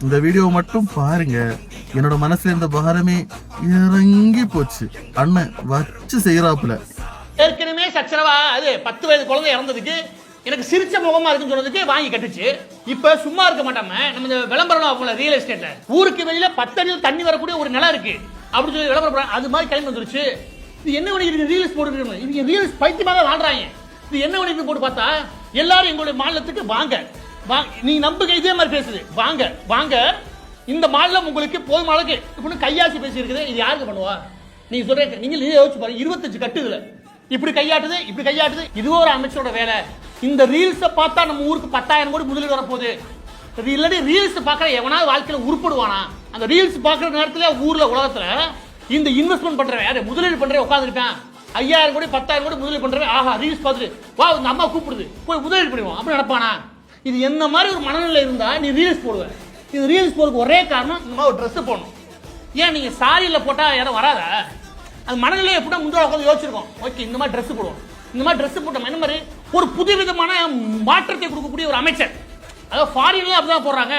இந்த வீடியோ மட்டும் பாருங்க, என்னோட மனசுல இந்த பாரமே இறங்கி போச்சு. அண்ணன் வச்சு செய்யறாப்புல. ஏற்கனவே சச்சரவா அது 10 வயது குழந்தை இறந்ததுக்கு எனக்கு சிரிச்ச முகமா இருக்குன்னு சொன்னதுக்கு வாங்கி கட்டுச்சு. இப்ப சும்மா இருக்க மாட்டாம நம்ம இந்த விளம்பரம் ரியல் எஸ்டேட்ல ஊருக்கு வெளியில 10 அடியில் தண்ணி வரக்கூடிய ஒரு நிலம் இருக்கு அப்படின்னு சொல்லி விளம்பரம் அது மாதிரி கிளம்பி வந்துருச்சு. இது என்ன பண்ணிட்டு ரீல்ஸ் போட்டு இது ரீல்ஸ் பைத்தியமாக வாழ்றாங்க. இது என்ன பண்ணிட்டு போட்டு பார்த்தா எல்லாரும் எங்களுடைய மாநிலத்துக்கு வாங்க, நீ நம்புங்க இதே மாதிரி பேசுது, வாங்க வாங்க இந்த மாநிலம் உங்களுக்கு போதும் அளவுக்கு இப்படி கையாட்சி பேசி இருக்குது. இது யாருக்கு பண்ணுவா? நீங்க சொல்றீங்க, நீங்க யோசிச்சு பாருங்க. 25 கட்டுதுல இப்படி கையாட்டுது. இதுவே ஒரு அமைச்சரோட வேலை. இந்த ரீல்ஸை பார்த்தா நம்ம ஊருக்கு 10,000 கோடி முதலீடு வரப்போகுது. இல்லாட்டி ரீல்ஸ் பார்க்குற எவனாவது வாழ்க்கையில உருப்படுவானா? அந்த ரீல்ஸ் பார்க்குற நேரத்துல ஊர்ல உலகத்துல இந்த இன்வெஸ்ட்மெண்ட் பண்றவன் யாரு, முதலீடு பண்றவன் உட்காந்துருப்பேன். 5,000 கோடி 10,000 கோடி முதலீடு பண்றவன் ஆஹா ரீல்ஸ் பார்த்துட்டு வா இந்த அம்மா கூப்பிடுது போய் முதலீடு பண்ணுவோம் அப்படி நடப்பானா? இது என்ன மாதிரி ஒரு மனநிலை இருந்தா நீ ரீல்ஸ் போடுவேன். இது ரீல்ஸ் போறதுக்கு ஒரே காரணம் இந்த மாதிரி ஒரு ட்ரெஸ் போடணும். ஏன் நீங்க சாரியில போட்டா யாரும் வராதா? அது மனநிலையை எப்படி முன்னாடி உட்காந்து யோசிச்சிருக்கோம். ஓகே இந்த மாதிரி ட்ரெஸ் போடுவோம், இந்த மாதிரி ட்ரெஸ் போட்டோம். என்ன மாதிரி ஒரு புது விதமான மாற்றத்தை கொடுக்கக்கூடிய ஒரு அமைச்சர். அதாவது ஃபாரின்ல அப்படிதான் போடுறாங்க.